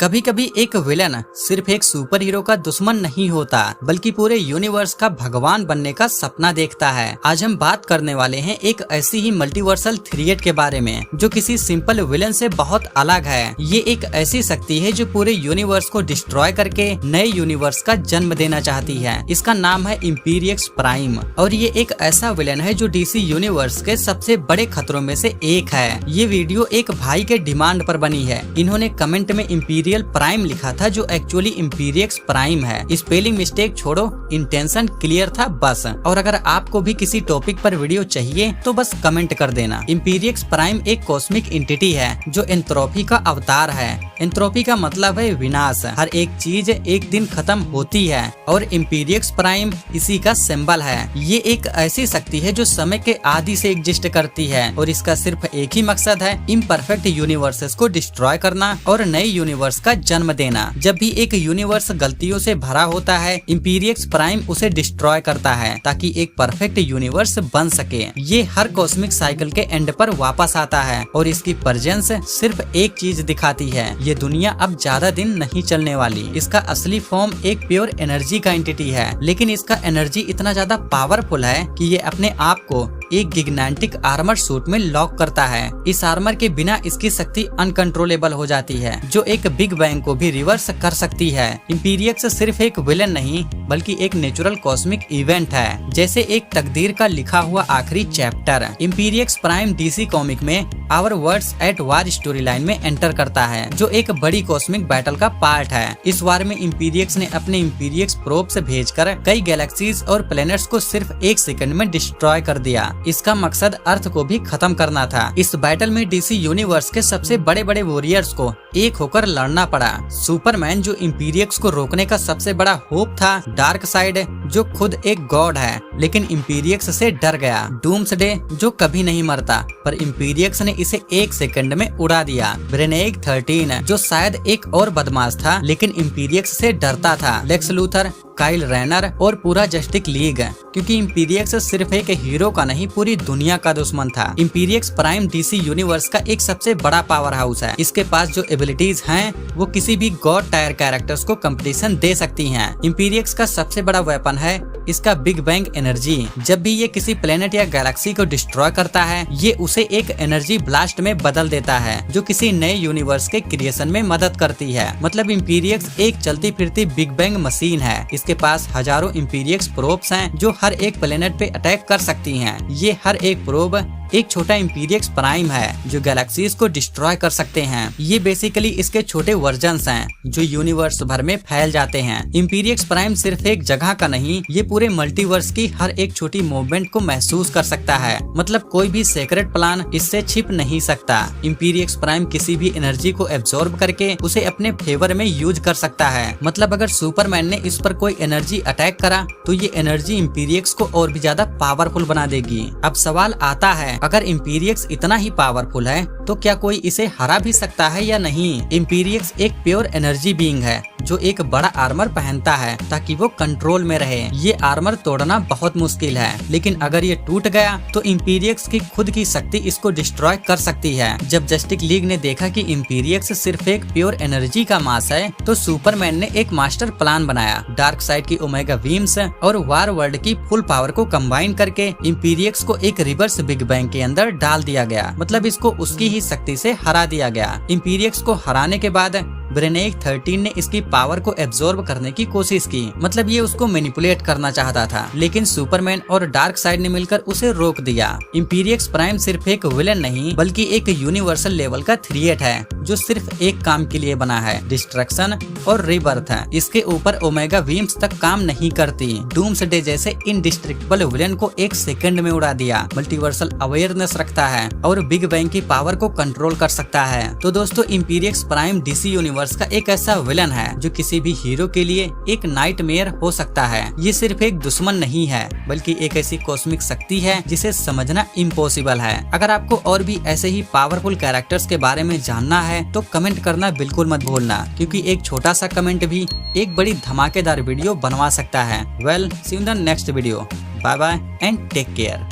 कभी कभी एक विलन सिर्फ एक सुपर हीरो का दुश्मन नहीं होता बल्कि पूरे यूनिवर्स का भगवान बनने का सपना देखता है। आज हम बात करने वाले हैं एक ऐसी ही मल्टीवर्सल थ्रेट के बारे में जो किसी सिंपल विलन से बहुत अलग है। ये एक ऐसी शक्ति है जो पूरे यूनिवर्स को डिस्ट्रॉय करके नए यूनिवर्स का जन्म देना चाहती है। इसका नाम है इम्पीरियक्स प्राइम और ये एक ऐसा विलन है जो डीसी यूनिवर्स के सबसे बड़े खतरों में से एक है। ये वीडियो एक भाई के डिमांड पर बनी है। इन्होंने कमेंट में इम्पीरियल प्राइम लिखा था जो एक्चुअली इम्पीरियक्स प्राइम है। स्पेलिंग मिस्टेक छोड़ो, इंटेंशन क्लियर था बस। और अगर आपको भी किसी टॉपिक पर वीडियो चाहिए तो बस कमेंट कर देना। इम्पीरियक्स प्राइम एक कॉस्मिक एंटिटी है जो एंट्रोपी का अवतार है। एंट्रोपी का मतलब है विनाश। हर एक चीज एक दिन खत्म होती है और इम्पीरियक्स प्राइम इसी का सिंबल है। ये एक ऐसी शक्ति है जो समय के आदि से एग्जिस्ट करती है और इसका सिर्फ एक ही मकसद है, इम्परफेक्ट यूनिवर्सेस को डिस्ट्रॉय करना और नए यूनिवर्स का जन्म देना। जब भी एक यूनिवर्स गलतियों से भरा होता है, इम्पीरियक्स प्राइम उसे डिस्ट्रॉय करता है ताकि एक परफेक्ट यूनिवर्स बन सके। ये हर कॉस्मिक साइकिल के एंड पर वापस आता है और इसकी प्रेजेंस सिर्फ एक चीज दिखाती है, ये दुनिया अब ज्यादा दिन नहीं चलने वाली। इसका असली फॉर्म एक प्योर एनर्जी का एंटिटी है, लेकिन इसका एनर्जी इतना ज्यादा पावरफुल है कि ये अपने आप को एक गिगनेटिक आर्मर सूट में लॉक करता है। इस आर्मर के बिना इसकी शक्ति अनकंट्रोलेबल हो जाती है जो एक बिग बैंग को भी रिवर्स कर सकती है। इम्पीरियक्स सिर्फ एक विलन नहीं बल्कि एक नेचुरल कॉस्मिक इवेंट है, जैसे एक तकदीर का लिखा हुआ आखिरी chapter. Imperiex prime DC comic में our worlds at war story line में एंटर करता है जो एक बड़ी कॉस्मिक बैटल का पार्ट है। इस वार में इम्पीरियक्स ने अपने इम्पीरियक्स प्रोब से भेजकर कई गैलेक्सीज और प्लैनेट्स को सिर्फ एक सेकंड में डिस्ट्रॉय कर दिया। इसका मकसद अर्थ को भी खत्म करना था। इस बैटल में डीसी यूनिवर्स के सबसे बड़े बड़े वॉरियर्स को एक होकर लड़ना पड़ा। सुपरमैन जो इम्पीरियक्स को रोकने का सबसे बड़ा होप था, डार्क साइड जो खुद एक गॉड है लेकिन इम्पीरियक्स से डर गया, डूम्सडे जो कभी नहीं मरता पर इम्पीरियक्स ने इसे एक सेकंड में उड़ा दिया, ब्रेनेग 13 जो शायद एक और बदमाश था लेकिन इम्पीरियक्स से डरता था, लेक्स लूथर, काइल रैनर और पूरा जस्टिस लीग, क्योंकि इम्पीरियक्स सिर्फ एक हीरो का नहीं पूरी दुनिया का दुश्मन था। इम्पीरियक्स प्राइम डीसी यूनिवर्स का एक सबसे बड़ा पावर हाउस है। इसके पास जो एबिलिटीज हैं वो किसी भी गॉड टायर कैरेक्टर्स को कंपटीशन दे सकती हैं। इम्पीरियक्स का सबसे बड़ा वेपन है इसका बिग बैंग एनर्जी। जब भी ये किसी प्लेनेट या गैलेक्सी को डिस्ट्रॉय करता है, ये उसे एक एनर्जी ब्लास्ट में बदल देता है जो किसी नए यूनिवर्स के क्रिएशन में मदद करती है। मतलब इम्पीरियक्स एक चलती फिरती बिग बैंग मशीन है। इसके पास हजारों इम्पीरियक्स प्रोब्स हैं जो हर एक प्लेनेट पे अटैक कर सकती हैं। ये हर एक प्रोब एक छोटा इम्पीरियक्स प्राइम है जो गैलेक्सीज को डिस्ट्रॉय कर सकते हैं। ये बेसिकली इसके छोटे वर्जन्स हैं जो यूनिवर्स भर में फैल जाते हैं। इम्पीरियक्स प्राइम सिर्फ एक जगह का नहीं, ये पूरे मल्टीवर्स की हर एक छोटी मूवमेंट को महसूस कर सकता है। मतलब कोई भी सीक्रेट प्लान इससे छिप नहीं सकता। इम्पीरियक्स प्राइम किसी भी एनर्जी को एब्जॉर्ब करके उसे अपने फेवर में यूज कर सकता है। मतलब अगर सुपरमैन ने इस पर कोई एनर्जी अटैक करा तो ये एनर्जी इम्पीरियक्स को और भी ज्यादा पावरफुल बना देगी। अब सवाल आता है, अगर इम्पीरियक्स इतना ही पावरफुल है तो क्या कोई इसे हरा भी सकता है या नहीं? इम्पीरियक्स एक प्योर एनर्जी बीइंग है जो एक बड़ा आर्मर पहनता है ताकि वो कंट्रोल में रहे। ये आर्मर तोड़ना बहुत मुश्किल है, लेकिन अगर ये टूट गया तो इम्पीरियक्स की खुद की शक्ति इसको डिस्ट्रॉय कर सकती है। जब जस्टिस लीग ने देखा कि इम्पीरियक्स सिर्फ एक प्योर एनर्जी का मास है तो सुपरमैन ने एक मास्टर प्लान बनाया। डार्क साइड की ओमेगा बीम्स और वार वर्ल्ड की फुल पावर को कंबाइन करके इम्पीरियक्स को एक रिवर्स बिग बैंग के अंदर डाल दिया गया। मतलब इसको उसकी ही शक्ति से हरा दिया गया। इम्पीरियक्स को हराने के बाद ब्रेनेग 13 ने इसकी पावर को एब्जॉर्ब करने की कोशिश की। मतलब ये उसको मैनिपुलेट करना चाहता था, लेकिन सुपरमैन और डार्क साइड ने मिलकर उसे रोक दिया। इम्पीरियक्स प्राइम सिर्फ एक विलन नहीं बल्कि एक यूनिवर्सल लेवल का थ्रेट है जो सिर्फ एक काम के लिए बना है, डिस्ट्रक्शन और रीबर्थ है। इसके ऊपर ओमेगा बीम्स तक काम नहीं करती। डूम्सडे जैसे इनडिस्ट्रक्टिबल विलन को एक सेकंड में उड़ा दिया। मल्टीवर्सल अवेयरनेस रखता है और बिग बैंग की पावर को कंट्रोल कर सकता है। तो दोस्तों, इम्पीरियक्स प्राइम डीसी यूनिवर्स का एक ऐसा विलन है जो किसी भी हीरो के लिए एक नाइटमेयर हो सकता है। ये सिर्फ एक दुश्मन नहीं है बल्कि एक ऐसी कॉस्मिक शक्ति है जिसे समझना इम्पॉसिबल है। अगर आपको और भी ऐसे ही पावरफुल कैरेक्टर्स के बारे में जानना है तो कमेंट करना बिल्कुल मत भूलना, क्योंकि एक छोटा सा कमेंट भी एक बड़ी धमाकेदार वीडियो बनवा सकता है। Well, see you in the next video. Bye bye and take care.